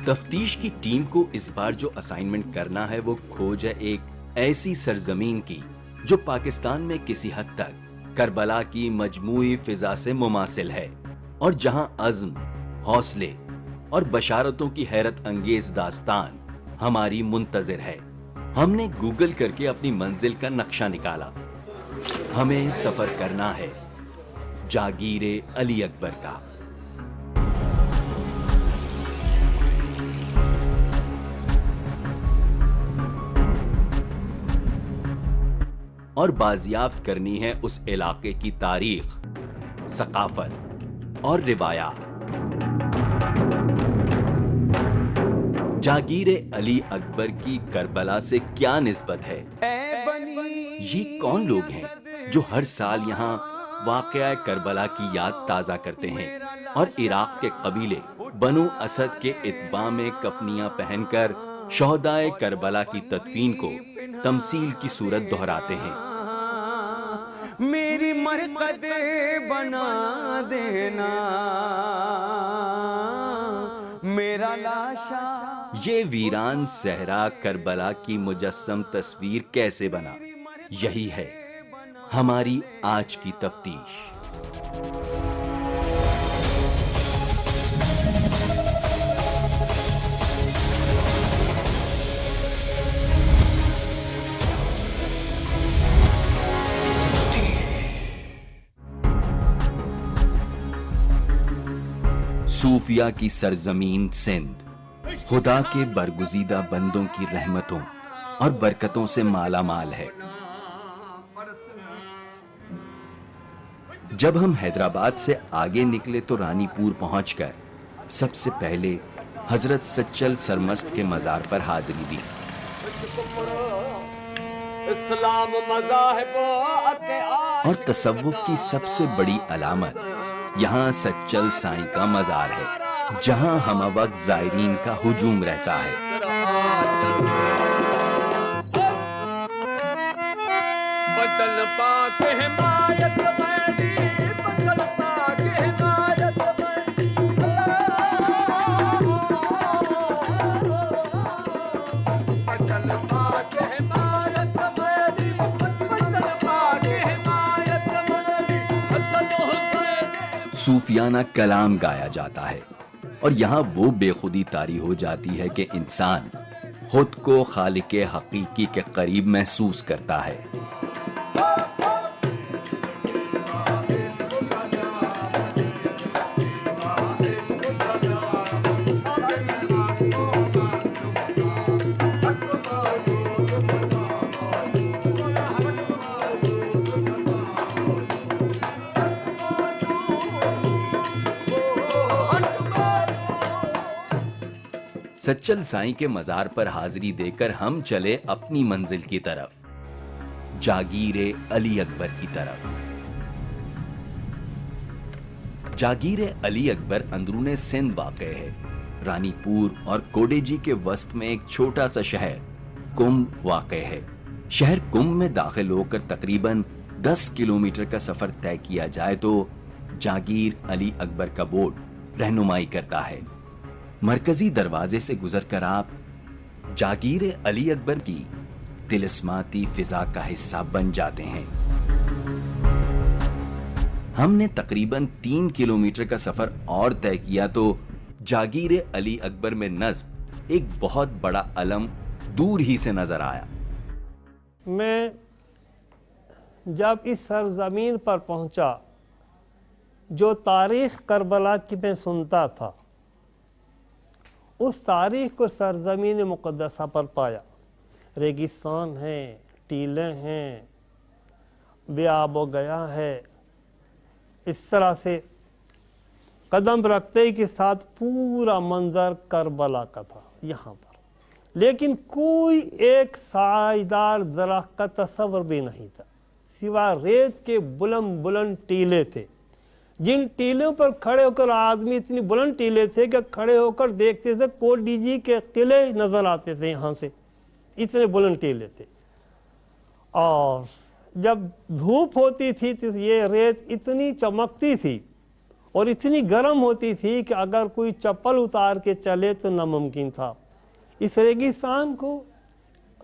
تفتیش کی ٹیم کو اس بار جو اسائنمنٹ کرنا ہے وہ کھوج ہے ایک ایسی سرزمین کی جو پاکستان میں کسی حد تک کربلا کی مجموعی فضا سے مماثل ہے، اور جہاں عزم، حوصلے اور بشارتوں کی حیرت انگیز داستان ہماری منتظر ہے۔ ہم نے گوگل کر کے اپنی منزل کا نقشہ نکالا۔ ہمیں سفر کرنا ہے جاگیر علی اکبر کا۔ اور بازیافت کرنی ہے اس علاقے کی تاریخ، ثقافت اور روایات۔ جاگیر علی اکبر کی کربلا سے کیا نسبت ہے؟ یہ کون لوگ ہیں جو ہر سال یہاں واقعہ کربلا کی یاد تازہ کرتے ہیں اور عراق کے قبیلے بنو اسد کے اتباع میں کفنیاں پہن کر شہدائے کربلا کی تدفین کو تمثیل کی صورت دہراتے ہیں؟ میری مرقد بنا دینا میرا لاشا۔ یہ ویران صحرا کربلا کی مجسم تصویر کیسے بنا؟ یہی ہے ہماری آج کی تفتیش۔ صوفیہ کی سرزمین سندھ خدا کے برگزیدہ بندوں کی رحمتوں اور برکتوں سے مالا مال ہے۔ جب ہم حیدرآباد سے آگے نکلے تو رانی پور پہنچ کر سب سے پہلے حضرت سچل سرمست کے مزار پر حاضری دی۔ اور تصوف کی سب سے بڑی علامت یہاں سچل سائیں کا مزار ہے، جہاں ہمہ وقت زائرین کا ہجوم رہتا ہے۔ بدل پاک حمایت میری، بدل پاک حمایت میری، بدل پاک حمایت میری، بدل پاک حمایت میری، حسن حسین۔ صوفیانہ کلام گایا جاتا ہے، اور یہاں وہ بے خودی طاری ہو جاتی ہے کہ انسان خود کو خالق حقیقی کے قریب محسوس کرتا ہے۔ سچل سائیں کے مزار پر حاضری دے کر ہم چلے اپنی منزل کی طرف، جاگیر علی اکبر کی طرف۔ جاگیر علی اکبر اندرون سندھ واقع ہے۔ رانی پور اور کوڈے جی کے وسط میں ایک چھوٹا سا شہر کمب واقع ہے۔ شہر کمب میں داخل ہو کر تقریباً 10 کلومیٹر کا سفر طے کیا جائے تو جاگیر علی اکبر کا بورڈ رہنمائی کرتا ہے۔ مرکزی دروازے سے گزر کر آپ جاگیر علی اکبر کی طلسماتی فضا کا حصہ بن جاتے ہیں۔ ہم نے تقریباً 3 کلومیٹر کا سفر اور طے کیا تو جاگیر علی اکبر میں نصب ایک بہت بڑا علم دور ہی سے نظر آیا۔ میں جب اس سرزمین پر پہنچا، جو تاریخ کربلا کی میں سنتا تھا، اس تاریخ کو سرزمین مقدسہ پر پایا۔ ریگستان ہیں، ٹیلے ہیں، بے آب و گیا ہے۔ اس طرح سے قدم رکھتے ہی کے ساتھ پورا منظر کربلا کا تھا یہاں پر، لیکن کوئی ایک سایدار درخت کا تصور بھی نہیں تھا، سوائے ریت کے بلند بلند ٹیلے تھے، جن ٹیلوں پر کھڑے ہو کر آدمی، اتنی بلند ٹیلے تھے کہ کھڑے ہو کر دیکھتے تھے کوڈی جی کے قلعے نظر آتے تھے یہاں سے، اتنے بلند ٹیلے تھے۔ اور جب دھوپ ہوتی تھی تو یہ ریت اتنی چمکتی تھی اور اتنی گرم ہوتی تھی کہ اگر کوئی چپل اتار کے چلے تو ناممکن تھا. اس ریگستان کو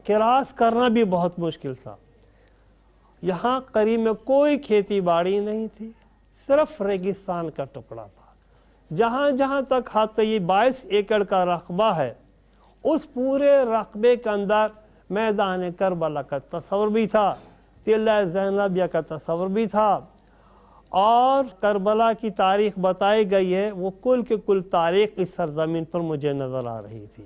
کراس کرنا بھی بہت مشکل تھا. یہاں قریب میں کوئی کھیتی باڑی نہیں تھی, صرف ریگستان کا ٹکڑا تھا. جہاں جہاں تک ہاتھ یہ 22 ایکڑ کا رقبہ ہے, اس پورے رقبے کے اندر میدان کربلا کا تصور بھی تھا, تلہ زینبیہ کا تصور بھی تھا, اور کربلا کی تاریخ بتائی گئی ہے. وہ کل کے کل تاریخ اس سرزمین پر مجھے نظر آ رہی تھی.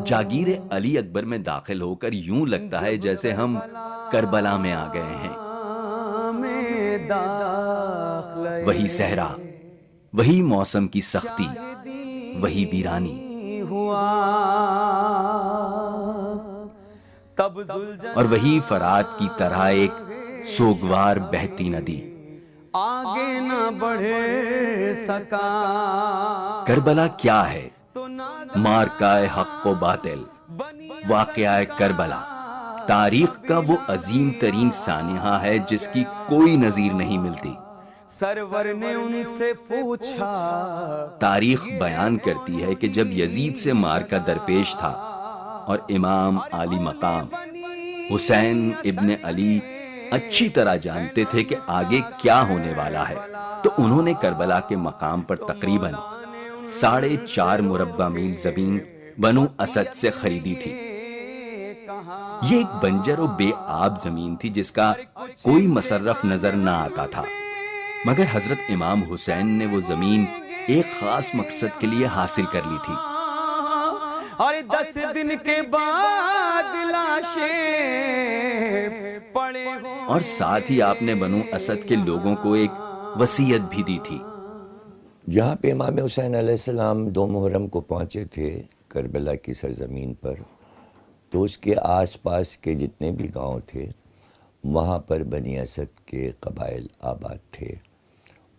جاگیر علی اکبر میں داخل ہو کر یوں لگتا ہے جیسے ہم کربلا میں آ گئے ہیں. وہی صحرا, وہی موسم کی سختی, وہی ویرانی, اور وہی فرات کی طرح ایک سوگوار بہتی ندی. آگے نہ بڑھ سکا. کربلا کیا ہے؟ مارکہ حق و باطل, واقعہ کربلا تاریخ کا وہ عظیم ترین سانحہ ہے جس کی کوئی نظیر نہیں ملتی. سرور نے ان سے پوچھا. تاریخ بیان کرتی ہے کہ جب یزید سے مارکہ درپیش تھا اور امام عالی مقام حسین ابن علی اچھی طرح جانتے تھے کہ آگے کیا ہونے والا ہے, تو انہوں نے کربلا کے مقام پر تقریباً 4.5 مربع میل زمین بنو اسد سے خریدی تھی. یہ ایک بنجر و بے آب زمین تھی جس کا کوئی مصرف نظر نہ آتا تھا, مگر حضرت امام حسین نے وہ زمین ایک خاص مقصد کے لیے حاصل کر لی تھی. اور 10 دن کے بعد لاشیں پڑے ہوں. اور ساتھ ہی آپ نے بنو اسد کے لوگوں کو ایک وصیت بھی دی تھی. جہاں پہ امام حسین علیہ السلام 2 محرم کو پہنچے تھے کربلا کی سرزمین پر, تو اس کے آس پاس کے جتنے بھی گاؤں تھے وہاں پر بنی اسد کے قبائل آباد تھے,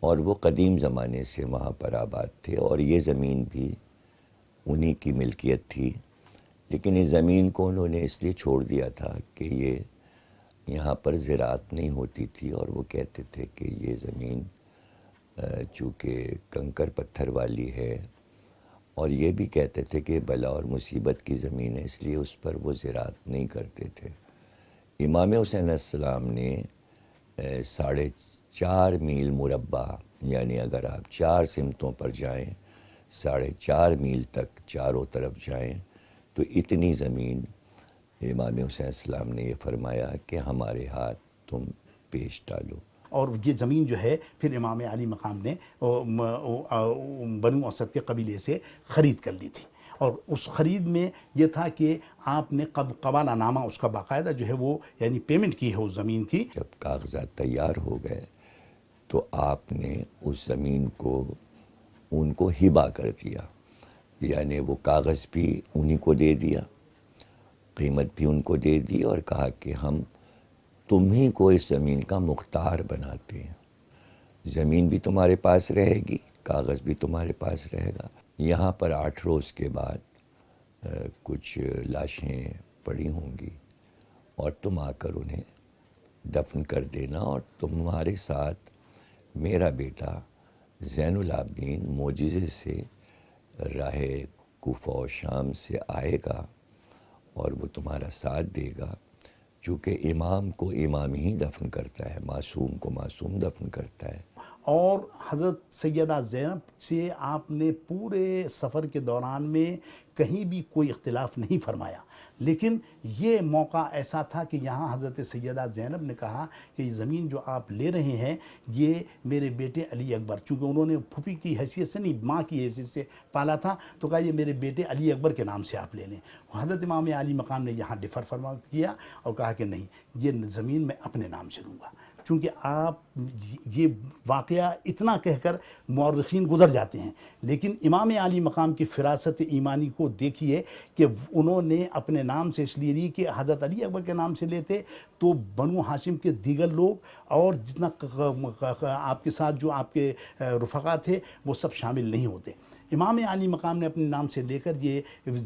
اور وہ قدیم زمانے سے وہاں پر آباد تھے, اور یہ زمین بھی انہی کی ملکیت تھی. لیکن اس زمین کو انہوں نے اس لیے چھوڑ دیا تھا کہ یہ یہاں پر زراعت نہیں ہوتی تھی, اور وہ کہتے تھے کہ یہ زمین چونکہ کنکر پتھر والی ہے, اور یہ بھی کہتے تھے کہ بلا اور مصیبت کی زمین ہے, اس لیے اس پر وہ زراعت نہیں کرتے تھے. امام حسین علیہ السلام نے 4.5 میل مربع, یعنی اگر آپ 4 سمتوں پر جائیں 4.5 میل تک چاروں طرف جائیں, تو اتنی زمین امام حسین علیہ السلام نے یہ فرمایا کہ ہمارے ہاتھ تم پیش ڈالو. اور یہ زمین جو ہے پھر امام علی مقام نے بنو اسد کے قبیلے سے خرید کر لی تھی. اور اس خرید میں یہ تھا کہ آپ نے قبالہ نامہ اس کا باقاعدہ جو ہے وہ یعنی پیمنٹ کی ہے اس زمین کی. جب کاغذات تیار ہو گئے تو آپ نے اس زمین کو ان کو ہبہ کر دیا, یعنی وہ کاغذ بھی انہی کو دے دیا, قیمت بھی ان کو دے دی, اور کہا کہ ہم تمہیں کو اس زمین کا مختار بناتے ہیں. زمین بھی تمہارے پاس رہے گی, کاغذ بھی تمہارے پاس رہے گا. یہاں پر 8 روز کے بعد کچھ لاشیں پڑی ہوں گی, اور تم آ کر انہیں دفن کر دینا, اور تمہارے ساتھ میرا بیٹا زین العابدین معجزے سے راہ کوفہ و شام سے آئے گا, اور وہ تمہارا ساتھ دے گا. چونکہ امام کو امام ہی دفن کرتا ہے, معصوم کو معصوم دفن کرتا ہے. اور حضرت سیدہ زینب سے آپ نے پورے سفر کے دوران میں کہیں بھی کوئی اختلاف نہیں فرمایا. لیکن یہ موقع ایسا تھا کہ یہاں حضرت سیدہ زینب نے کہا کہ یہ زمین جو آپ لے رہے ہیں یہ میرے بیٹے علی اکبر, چونکہ انہوں نے پھوپھی کی حیثیت سے نہیں ماں کی حیثیت سے پالا تھا, تو کہا یہ میرے بیٹے علی اکبر کے نام سے آپ لے لیں. حضرت امام علی مقام نے یہاں ڈفر فرما کیا اور کہا کہ نہیں, یہ زمین میں اپنے نام سے لوں گا. چونکہ آپ یہ واقعہ اتنا کہہ کر مورخین گزر جاتے ہیں, لیکن امام علی مقام کی فراست ایمانی کو دیکھیے کہ انہوں نے اپنے نام سے اس لیے لی کہ حضرت علی اکبر کے نام سے لیتے تو بنو ہاشم کے دیگر لوگ اور جتنا آپ کے ساتھ جو آپ کے رفقا تھے وہ سب شامل نہیں ہوتے. امام عالی مقام نے اپنے نام سے لے کر یہ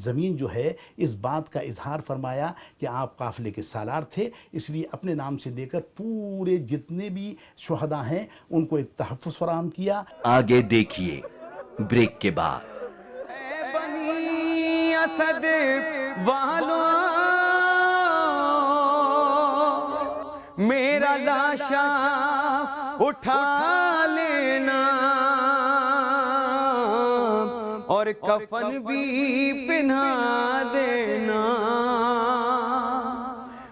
زمین جو ہے اس بات کا اظہار فرمایا کہ آپ قافلے کے سالار تھے، اس لیے اپنے نام سے لے کر پورے جتنے بھی شہداء ہیں ان کو ایک تحفظ فراہم کیا۔ آگے دیکھیے بریک کے بعد۔ اے بنی اسد والو میرا لاشا اٹھا لینا اور کفن بھی پہنا دینا،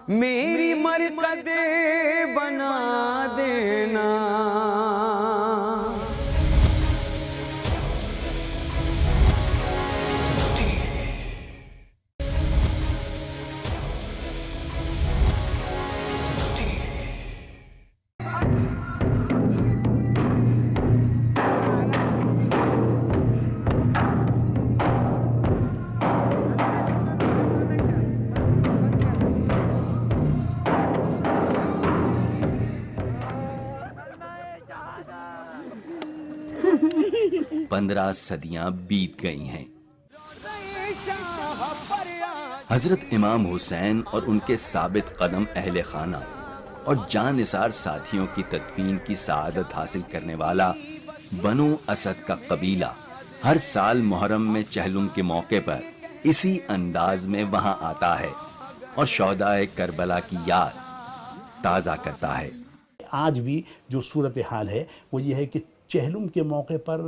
میری مرقد بنا دینا۔ پندرہ صدیاں بیت گئی ہیں۔ حضرت امام حسین اور ان کے ثابت قدم اہل خانہ اور جان نثار ساتھیوں کی تدفین کی سعادت حاصل کرنے والا بنو اسد کا قبیلہ ہر سال محرم میں چہلم کے موقع پر اسی انداز میں وہاں آتا ہے اور شہداء کربلا کی یاد تازہ کرتا ہے۔ آج بھی جو صورتحال ہے وہ یہ ہے کہ چہلم کے موقع پر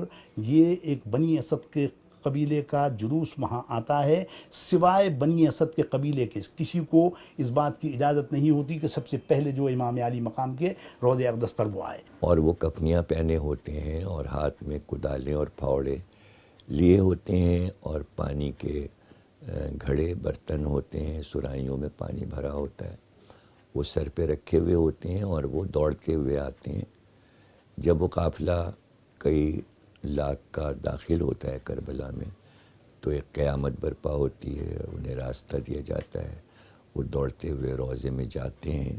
یہ ایک بنی اسد کے قبیلے کا جلوس وہاں آتا ہے، سوائے بنی اسد کے قبیلے کے کسی کو اس بات کی اجازت نہیں ہوتی کہ سب سے پہلے جو امام علی مقام کے روضہ اقدس پر وہ آئے۔ اور وہ کفنیاں پہنے ہوتے ہیں اور ہاتھ میں کدالیں اور پھاوڑے لیے ہوتے ہیں اور پانی کے گھڑے برتن ہوتے ہیں، سرائیوں میں پانی بھرا ہوتا ہے، وہ سر پہ رکھے ہوئے ہوتے ہیں اور وہ دوڑتے ہوئے آتے ہیں۔ جب وہ قافلہ کئی لاکھ کا داخل ہوتا ہے کربلا میں تو ایک قیامت برپا ہوتی ہے، انہیں راستہ دیا جاتا ہے، وہ دوڑتے ہوئے روضے میں جاتے ہیں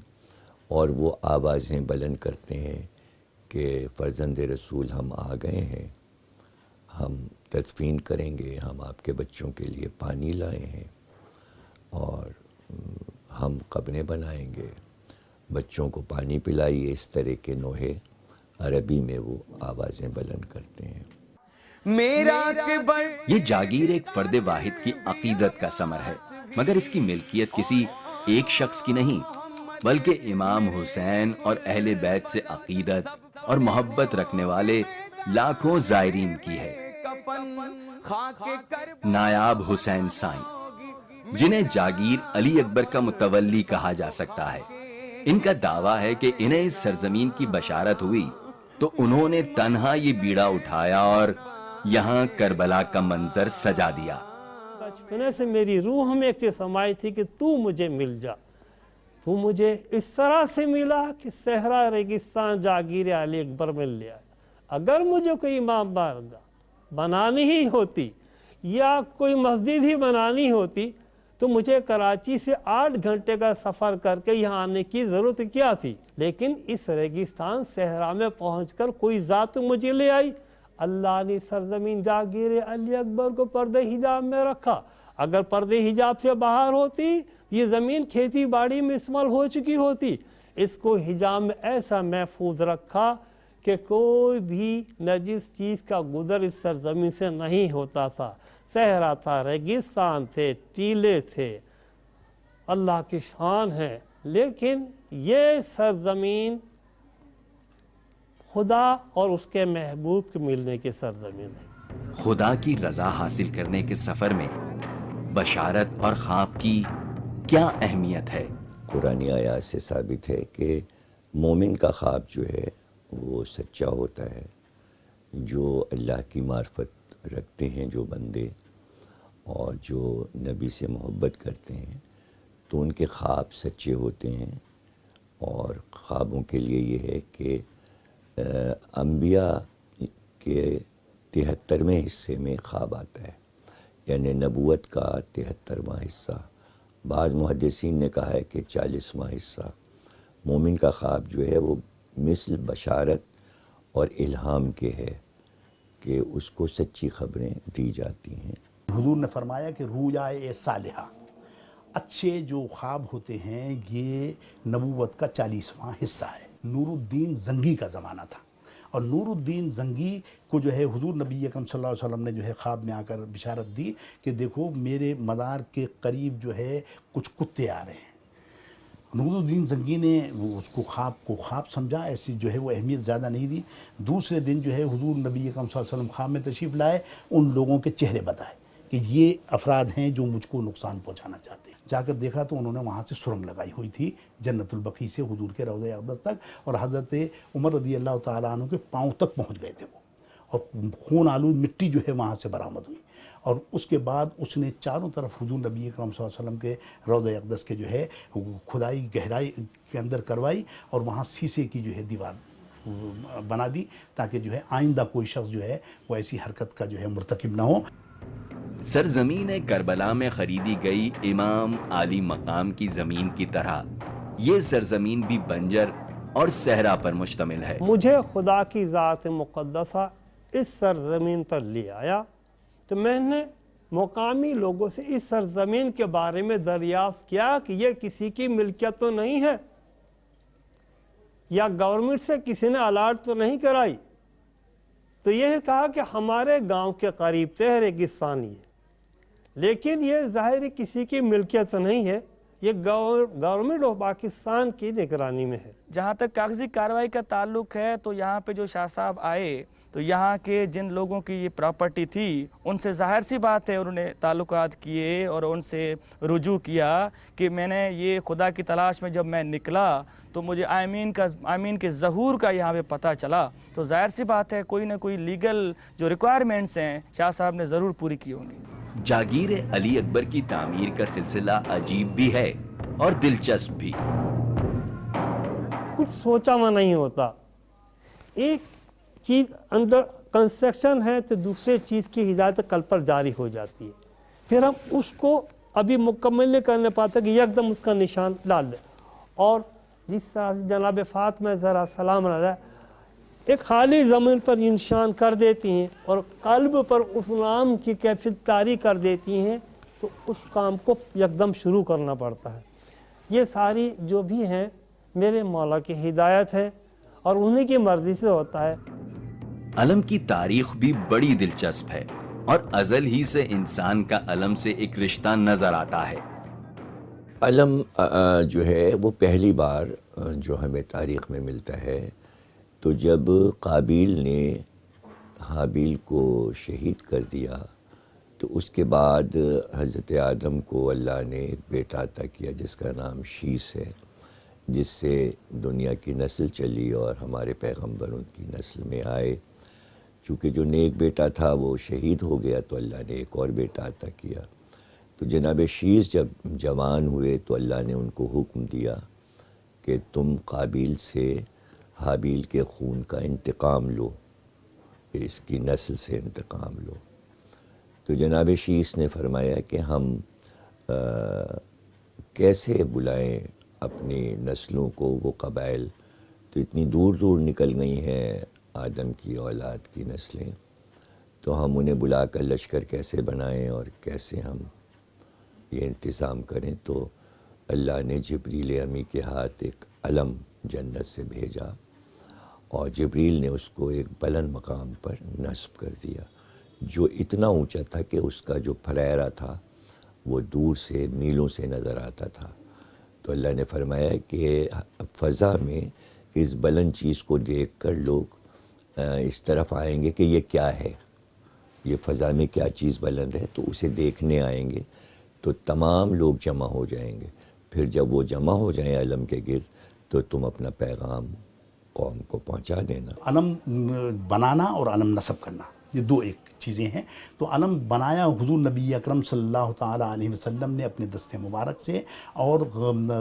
اور وہ آوازیں بلند کرتے ہیں کہ فرزند رسول ہم آ گئے ہیں، ہم تدفین کریں گے، ہم آپ کے بچوں کے لیے پانی لائے ہیں اور ہم قبریں بنائیں گے، بچوں کو پانی پلائیے، اس طرح کے نوحے عربی میں وہ آوازیں بلند کرتے ہیں۔ میرا یہ جاگیر ایک فرد واحد کی عقیدت کا ثمر ہے، مگر اس کی ملکیت کسی ایک شخص کی نہیں بلکہ امام حسین اور اہل بیت سے عقیدت اور محبت رکھنے والے لاکھوں زائرین کی ہے۔ نایاب حسین سائیں، جنہیں جاگیر علی اکبر کا متولی کہا جا سکتا ہے، ان کا دعویٰ ہے کہ انہیں اس سرزمین کی بشارت ہوئی تو انہوں نے تنہا یہ بیڑا اٹھایا اور یہاں کربلا کا منظر سجا دیا۔ بچپنے سے میری روح میں ایک چیز سمائی تھی کہ تو مجھے مل جا، تو مجھے اس طرح سے ملا کہ صحرا ریگستان جاگیر علی اکبر میں لے آیا۔ اگر مجھے کوئی امام بارگاہ بنانی ہی ہوتی یا کوئی مسجد ہی بنانی ہوتی تو مجھے کراچی سے 8 گھنٹے کا سفر کر کے یہاں آنے کی ضرورت کیا تھی، لیکن اس ریگستان صحرا میں پہنچ کر کوئی ذات مجھے لے آئی۔ اللہ نے سرزمین جاگیر علی اکبر کو پردے حجاب میں رکھا۔ اگر پردے حجاب سے باہر ہوتی یہ زمین کھیتی باڑی میں استعمال ہو چکی ہوتی۔ اس کو حجاب میں ایسا محفوظ رکھا کہ کوئی بھی نجس چیز کا گزر اس سرزمین سے نہیں ہوتا تھا۔ صحرا تھا، ریگستان تھے، ٹیلے تھے، اللہ کی شان ہے، لیکن یہ سرزمین خدا اور اس کے محبوب کے ملنے کی سرزمین ہے۔ خدا کی رضا حاصل کرنے کے سفر میں بشارت اور خواب کی کیا اہمیت ہے؟ قرآنی آیات سے ثابت ہے کہ مومن کا خواب جو ہے وہ سچا ہوتا ہے۔ جو اللہ کی معرفت رکھتے ہیں جو بندے اور جو نبی سے محبت کرتے ہیں تو ان کے خواب سچے ہوتے ہیں، اور خوابوں کے لیے یہ ہے کہ انبیاء کے 73ویں حصے میں خواب آتا ہے، یعنی نبوت کا 73واں حصہ، بعض محدثین نے کہا ہے کہ 40واں حصہ۔ مومن کا خواب جو ہے وہ مثل بشارت اور الہام کے ہے، کہ اس کو سچی خبریں دی جاتی ہیں۔ حضور نے فرمایا کہ رویائے صالحہ، اچھے جو خواب ہوتے ہیں یہ نبوت کا 40واں حصہ ہے۔ نور الدین زنگی کا زمانہ تھا، اور نور الدین زنگی کو جو ہے حضور نبی اکرم صلی اللہ علیہ وسلم نے جو ہے خواب میں آ کر بشارت دی کہ دیکھو میرے مدار کے قریب جو ہے کچھ کتے آ رہے ہیں۔ نور الدین زنگی نے وہ اس کو خواب سمجھا، ایسی جو ہے وہ اہمیت زیادہ نہیں دی۔ دوسرے دن جو ہے حضور نبی اکرم صلی اللہ علیہ وسلم خواب میں تشریف لائے، ان لوگوں کے چہرے بتائے کہ یہ افراد ہیں جو مجھ کو نقصان پہنچانا چاہتے ہیں۔ جا کر دیکھا تو انہوں نے وہاں سے سرنگ لگائی ہوئی تھی جنت البقیع سے حضور کے روضہ اقدس تک، اور حضرت عمر رضی اللہ تعالیٰ عنہ کے پاؤں تک پہنچ گئے تھے وہ، اور خون آلود مٹی جو ہے وہاں سے برآمد ہوئی۔ اور اس کے بعد اس نے چاروں طرف حضور نبی اکرم صلی اللہ علیہ وسلم کے روضہ اقدس کے جو ہے کھدائی گہرائی کے اندر کروائی، اور وہاں شیشے کی جو ہے دیوار بنا دی تاکہ جو ہے آئندہ کوئی شخص جو ہے وہ ایسی حرکت کا جو ہے مرتکب نہ ہو۔ سرزمین کربلا میں خریدی گئی امام عالی مقام کی زمین کی طرح یہ سرزمین بھی بنجر اور صحرا پر مشتمل ہے۔ مجھے خدا کی ذات مقدسہ اس سرزمین پر لے آیا تو میں نے مقامی لوگوں سے اس سرزمین کے بارے میں دریافت کیا کہ یہ کسی کی ملکیت تو نہیں ہے، یا گورنمنٹ سے کسی نے الاٹ تو نہیں کرائی۔ تو یہ کہا کہ ہمارے گاؤں کے قریب تھے ریگستانی ہے، لیکن یہ ظاہر کسی کی ملکیت نہیں ہے، یہ گورنمنٹ آف پاکستان کی نگرانی میں ہے۔ جہاں تک کاغذی کارروائی کا تعلق ہے تو یہاں پہ جو شاہ صاحب آئے تو یہاں کے جن لوگوں کی یہ پراپرٹی تھی ان سے ظاہر سی بات ہے انہوں نے تعلقات کیے اور ان سے رجوع کیا کہ میں نے یہ خدا کی تلاش میں جب میں نکلا تو مجھے آمین کے ظہور کا یہاں پہ پتہ چلا، تو ظاہر سی بات ہے کوئی نہ کوئی لیگل جو ریکوائرمنٹس ہیں شاہ صاحب نے ضرور پوری کی ہوں گی۔ جاگیر علی اکبر کی تعمیر کا سلسلہ عجیب بھی ہے اور دلچسپ بھی۔ کچھ سوچا ہوا نہیں ہوتا، ایک چیز انڈر کنسٹرکشن ہے تو دوسرے چیز کی ہدایت کل پر جاری ہو جاتی ہے، پھر ہم اس کو ابھی مکمل نہیں کرنے پاتے کہ یک دم اس کا نشان ڈال دیں۔ اور جس طرح سے جناب فاطمہ زہرا سلام علیہ ایک خالی زمین پر نشان کر دیتی ہیں اور قلب پر اس نام کی کیفیت طاری کر دیتی ہیں، تو اس کام کو یکدم شروع کرنا پڑتا ہے۔ یہ ساری جو بھی ہیں میرے مولا کی ہدایت ہے اور انہی کی مرضی سے ہوتا ہے۔ علم کی تاریخ بھی بڑی دلچسپ ہے اور ازل ہی سے انسان کا علم سے ایک رشتہ نظر آتا ہے۔ علم جو ہے وہ پہلی بار جو ہمیں تاریخ میں ملتا ہے تو جب قابیل نے حابیل کو شہید کر دیا تو اس کے بعد حضرت آدم کو اللہ نے ایک بیٹا عطا کیا جس کا نام شیس ہے، جس سے دنیا کی نسل چلی اور ہمارے پیغمبروں کی نسل میں آئے۔ چونکہ جو نیک بیٹا تھا وہ شہید ہو گیا تو اللہ نے ایک اور بیٹا عطا کیا۔ تو جناب شیس جب جوان ہوئے تو اللہ نے ان کو حکم دیا کہ تم قابیل سے حابیل کے خون کا انتقام لو، اس کی نسل سے انتقام لو۔ تو جناب شیس نے فرمایا کہ ہم کیسے بلائیں اپنی نسلوں کو، وہ قبائل تو اتنی دور دور نکل گئی ہیں آدم کی اولاد کی نسلیں، تو ہم انہیں بلا کر لشکر کیسے بنائیں اور کیسے ہم یہ انتظام کریں۔ تو اللہ نے جبریل امی کے ہاتھ ایک علم جنت سے بھیجا اور جبریل نے اس کو ایک بلند مقام پر نصب کر دیا جو اتنا اونچا تھا کہ اس کا جو پھریرا تھا وہ دور سے میلوں سے نظر آتا تھا۔ تو اللہ نے فرمایا کہ فضا میں اس بلند چیز کو دیکھ کر لوگ اس طرف آئیں گے کہ یہ کیا ہے، یہ فضا میں کیا چیز بلند ہے، تو اسے دیکھنے آئیں گے تو تمام لوگ جمع ہو جائیں گے۔ پھر جب وہ جمع ہو جائیں علم کے گرد تو تم اپنا پیغام قوم کو پہنچا دینا۔ علم بنانا اور علم نصب کرنا یہ دو ایک چیزیں ہیں۔ تو علم بنایا حضور نبی اکرم صلی اللہ تعالیٰ علیہ وسلم نے اپنے دست مبارک سے، اور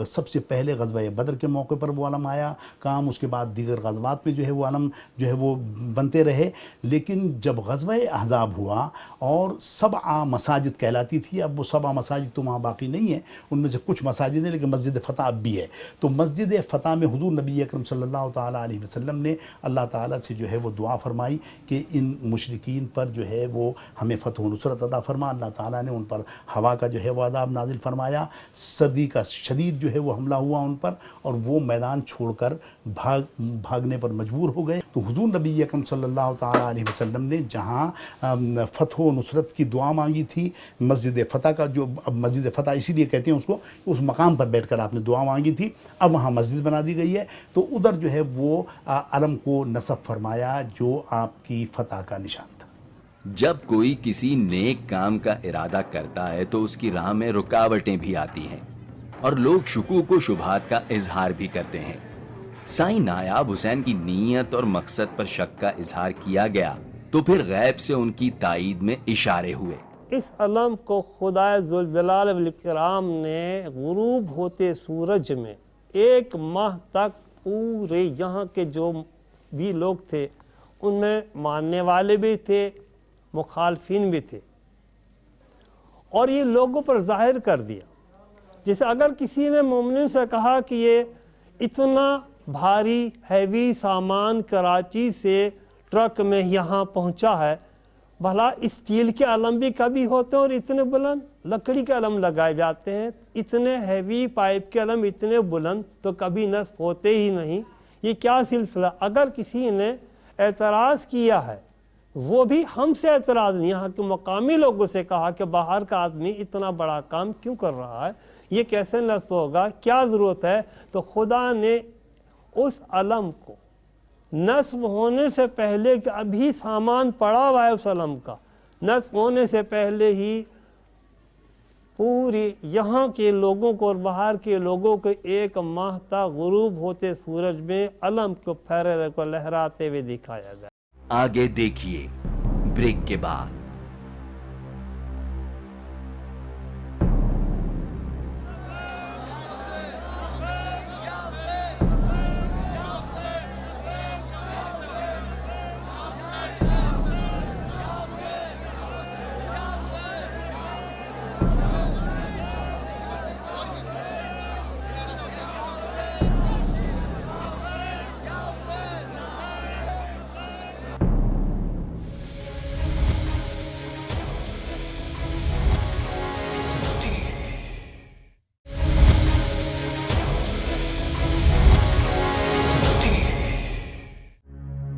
سب سے پہلے غزوہ بدر کے موقع پر وہ علم آیا کام، اس کے بعد دیگر غزوات میں جو ہے وہ علم جو ہے وہ بنتے رہے۔ لیکن جب غزوہ احزاب ہوا اور 7 مساجد کہلاتی تھی، اب وہ 7 مساجد تو وہاں باقی نہیں ہیں، ان میں سے کچھ مساجد ہیں لیکن مسجد فتح اب بھی ہے۔ تو مسجد فتح میں حضور نبی اکرم صلی اللہ تعالیٰ علیہ وسلم نے اللہ تعالیٰ سے جو ہے وہ دعا فرمائی کہ ان مشرکین مشرکین پر جو ہے وہ ہمیں فتح و نصرت عطا فرما. اللہ تعالیٰ نے ان پر ہوا کا جو ہے وہ عذاب نازل فرمایا, سردی کا شدید جو ہے وہ حملہ ہوا ان پر, اور وہ میدان چھوڑ کر بھاگنے پر مجبور ہو گئے. تو حضور نبی اکرم صلی اللہ تعالیٰ علیہ وسلم نے جہاں فتح و نصرت کی دعا مانگی تھی, مسجد فتح کا جو اب مسجد فتح اسی لیے کہتے ہیں اس کو, اس مقام پر بیٹھ کر آپ نے دعا مانگی تھی, اب وہاں مسجد بنا دی گئی ہے. تو ادھر جو ہے وہ علم کو نصب فرمایا جو آپ کی فتح کا نشان تھا. جب کوئی کسی نیک کام کا ارادہ کرتا ہے تو اس کی راہ میں رکاوٹیں بھی آتی ہیں اور لوگ شکوک و شبہات کا اظہار بھی کرتے ہیں. سائیں نایاب حسین کی نیت اور مقصد پر شک کا اظہار کیا گیا تو پھر غیب سے ان کی تائید میں اشارے ہوئے. اس علم کو خدا ذوالجلال والاکرام نے غروب ہوتے سورج میں 1 ماہ تک پورے یہاں کے جو بھی لوگ تھے ان میں ماننے والے بھی تھے, مخالفین بھی تھے, اور یہ لوگوں پر ظاہر کر دیا. جیسے اگر کسی نے مومنین سے کہا کہ یہ اتنا بھاری ہیوی سامان کراچی سے ٹرک میں یہاں پہنچا ہے, بھلا اسٹیل کے علم بھی کبھی ہوتے ہیں اور اتنے بلند, لکڑی کے علم لگائے جاتے ہیں, اتنے ہیوی پائپ کے علم اتنے بلند تو کبھی نصب ہوتے ہی نہیں. یہ کیا سلسلہ؟ اگر کسی نے اعتراض کیا ہے, وہ بھی ہم سے اعتراض نہیں, یہاں کے مقامی لوگوں سے کہا کہ باہر کا آدمی اتنا بڑا کام کیوں کر رہا ہے, یہ کیسے نصب ہوگا, کیا ضرورت ہے؟ تو خدا نے اس علم کو نصب ہونے سے پہلے کہ ابھی سامان پڑا ہوا ہے اس علم کا, نصب ہونے سے پہلے ہی پوری یہاں کے لوگوں کو اور باہر کے لوگوں کو 1 ماہ تک غروب ہوتے سورج میں علم کو پھیرے کو لہراتے ہوئے دکھایا گیا. آگے دیکھیے بریک کے بعد.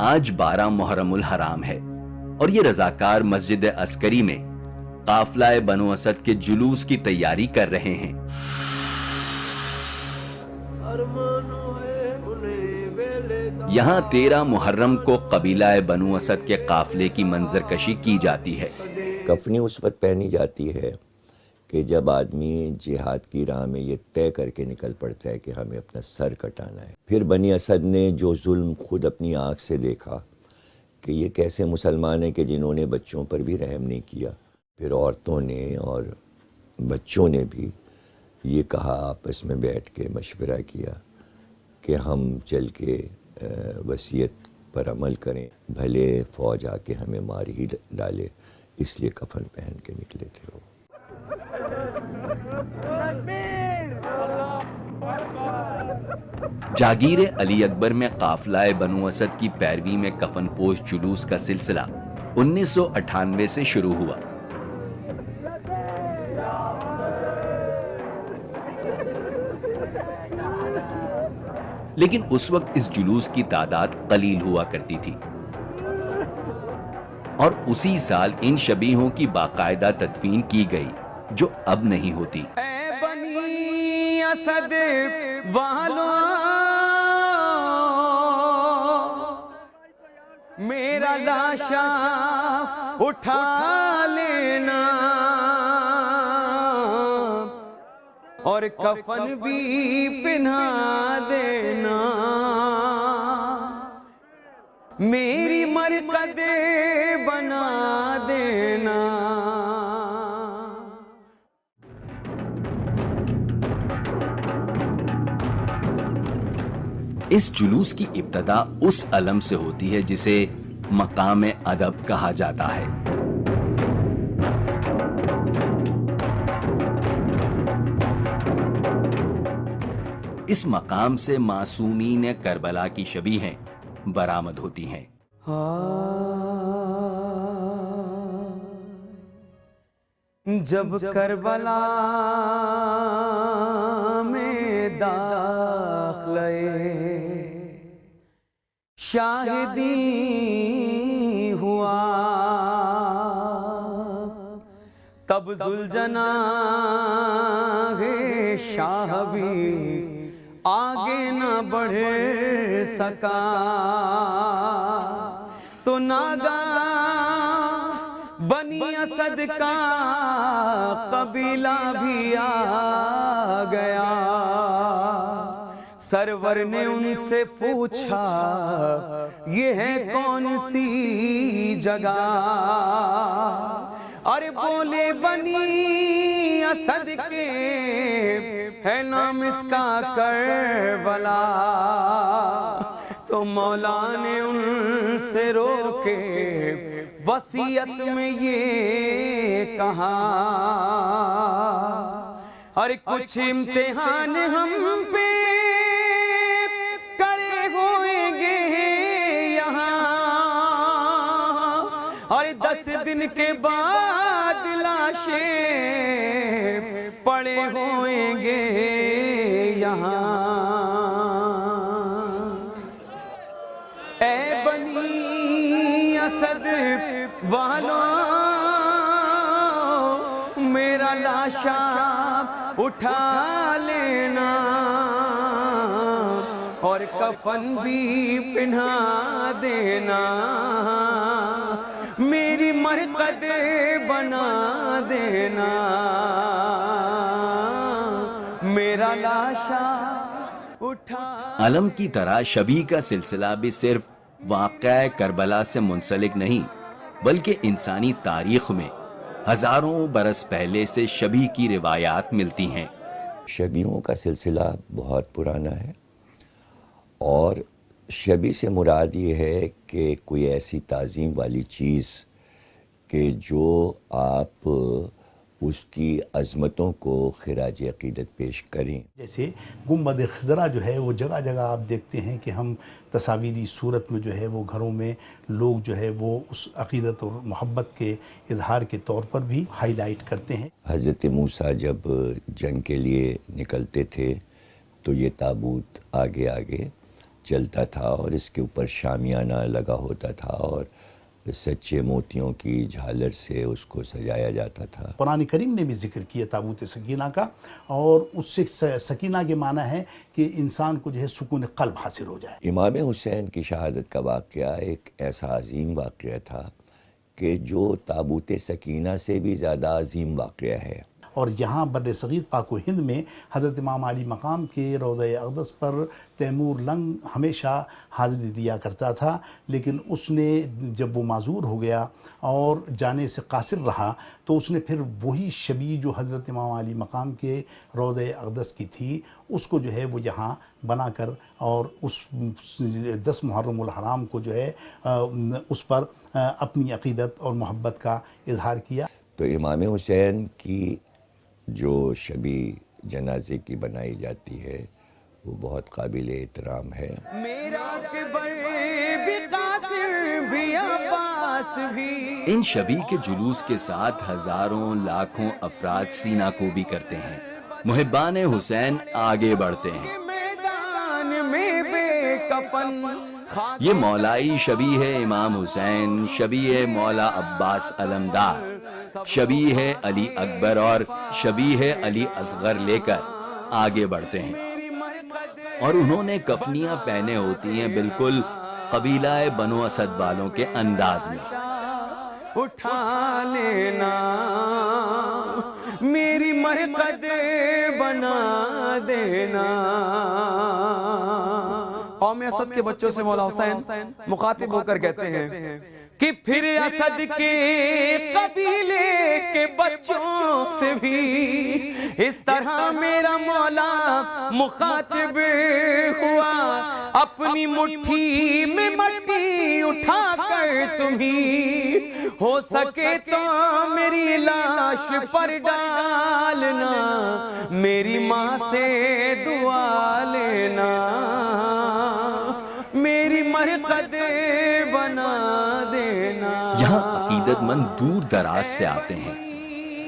آج 12 محرم الحرام ہے اور یہ رضاکار مسجد عسکری میں قافلہ بنو اسد کے جلوس کی تیاری کر رہے ہیں. یہاں 13 محرم کو قبیلہ بنو اسد کے قافلے کی منظر کشی کی جاتی ہے. کفنی اس وقت پہنی جاتی ہے کہ جب آدمی جہاد کی راہ میں یہ طے کر کے نکل پڑتا ہے کہ ہمیں اپنا سر کٹانا ہے. پھر بنی اسد نے جو ظلم خود اپنی آنکھ سے دیکھا کہ یہ کیسے مسلمان ہیں کہ جنہوں نے بچوں پر بھی رحم نہیں کیا, پھر عورتوں نے اور بچوں نے بھی یہ کہا, آپس میں بیٹھ کے مشورہ کیا کہ ہم چل کے وصیت پر عمل کریں, بھلے فوج آ کے ہمیں مار ہی ڈالے, اس لیے کفن پہن کے نکلے تھے. وہ جاگیر علی اکبر میں قافلہ بنو اسد کی پیروی میں کفن پوش جلوس کا سلسلہ 1998 سے شروع ہوا. لیکن اس وقت اس جلوس کی تعداد قلیل ہوا کرتی تھی اور اسی سال ان شبیہوں کی باقاعدہ تدفین کی گئی جو اب نہیں ہوتی. اے بنی اسد والو میرا لاشا اٹھا لینا اور کفن بھی پہنا دینا, میری مرقد بنا دینا. اس جلوس کی ابتدا اس علم سے ہوتی ہے جسے مقام ادب کہا جاتا ہے. اس مقام سے معصومین کربلا کی شبیہیں برآمد ہوتی ہیں. جب کربلا میں داخلے شاہدی ہوا، تب ذوالجناح شاہ بھی آگے نہ بڑھ سکا، تو ناگہاں بنی اسد کا قبیلہ بھی آ گیا۔ سرور نے ان سے پوچھا یہ ہے کون سی جگہ؟ اور بولے بنی اسد کے ہے نام اس کا کربلا۔ تو مولا نے ان سے روکے وصیت میں یہ کہا، اور کچھ امتحان ہم پہ کڑے ہوئیں گے یہاں، اور 10 دن کے بعد لاشیں پڑے ہوئیں گے یہاں۔ اے بنی اسد والوں میرا لاشا اٹھا لینا، اور کفن بھی پہنا دینا، میری مرقد بنا دینا، میرا لاشا اٹھا۔ علم کی طرح شبیہ کا سلسلہ بھی صرف واقعہ کربلا سے منسلک نہیں، بلکہ انسانی تاریخ میں ہزاروں برس پہلے سے شبیہ کی روایات ملتی ہیں۔ شبیہوں کا سلسلہ بہت پرانا ہے، اور شبیہ سے مراد یہ ہے کہ کوئی ایسی تعظیم والی چیز کہ جو آپ اس کی عظمتوں کو خراج عقیدت پیش کریں۔ جیسے گنبد خضرا جو ہے وہ جگہ جگہ آپ دیکھتے ہیں کہ ہم تصاویری صورت میں جو ہے وہ گھروں میں لوگ جو ہے وہ اس عقیدت اور محبت کے اظہار کے طور پر بھی ہائی لائٹ کرتے ہیں۔ حضرت موسیٰ جب جنگ کے لیے نکلتے تھے تو یہ تابوت آگے آگے چلتا تھا، اور اس کے اوپر شامیانہ لگا ہوتا تھا، اور سچے موتیوں کی جھالر سے اس کو سجایا جاتا تھا۔ قرآن کریم نے بھی ذکر کیا تابوت سکینہ کا، اور اس سے سکینہ کے معنی ہے کہ انسان کو جو ہے سکون قلب حاصل ہو جائے۔ امام حسین کی شہادت کا واقعہ ایک ایسا عظیم واقعہ تھا کہ جو تابوت سکینہ سے بھی زیادہ عظیم واقعہ ہے۔ اور یہاں بر صغیر پاک و ہند میں حضرت امام علی مقام کے روضہ اقدس پر تیمور لنگ ہمیشہ حاضری دیا کرتا تھا، لیکن اس نے جب وہ معذور ہو گیا اور جانے سے قاصر رہا تو اس نے پھر وہی شبیہ جو حضرت امام علی مقام کے روضہ اقدس کی تھی اس کو جو ہے وہ یہاں بنا کر اور اس 10 محرم الحرام کو جو ہے اس پر اپنی عقیدت اور محبت کا اظہار کیا۔ تو امام حسین کی جو شبیہ جنازے کی بنائی جاتی ہے وہ بہت قابل احترام ہے۔ میرا اکبر بھی قاسم بھی عباس بھی، ان شبیہ کے جلوس کے ساتھ ہزاروں لاکھوں افراد سینہ کو بھی کرتے ہیں۔ محبان حسین آگے بڑھتے ہیں۔ میدان میں بے کفن یہ مولائی شبیہ ہے امام حسین، شبیہ ہے مولا عباس علمدار، شبیہ ہے علی اکبر اور شبیہ ہے علی اصغر لے کر آگے بڑھتے ہیں، اور انہوں نے کفنیاں پہنے ہوتی ہیں بالکل قبیلہ بنو اسد والوں کے انداز میں۔ اٹھا لینا، میری مرقد بنا دینا۔ قوم اسد کے بچوں سے مولا حسین مخاطب ہو کر کہتے ہیں کہ پھر اسد کے قبیلے کے بچوں سے بھی اس طرح میرا مولا مخاطب ہوا، اپنی مٹھی میں مٹی اٹھا کر تمہیں ہو سکے تو میری لاش پر ڈالنا، میری ماں سے دعا لینا، میری مرقد بنا دینا۔ یہاں عقیدت مند دور دراز سے آتے ہیں،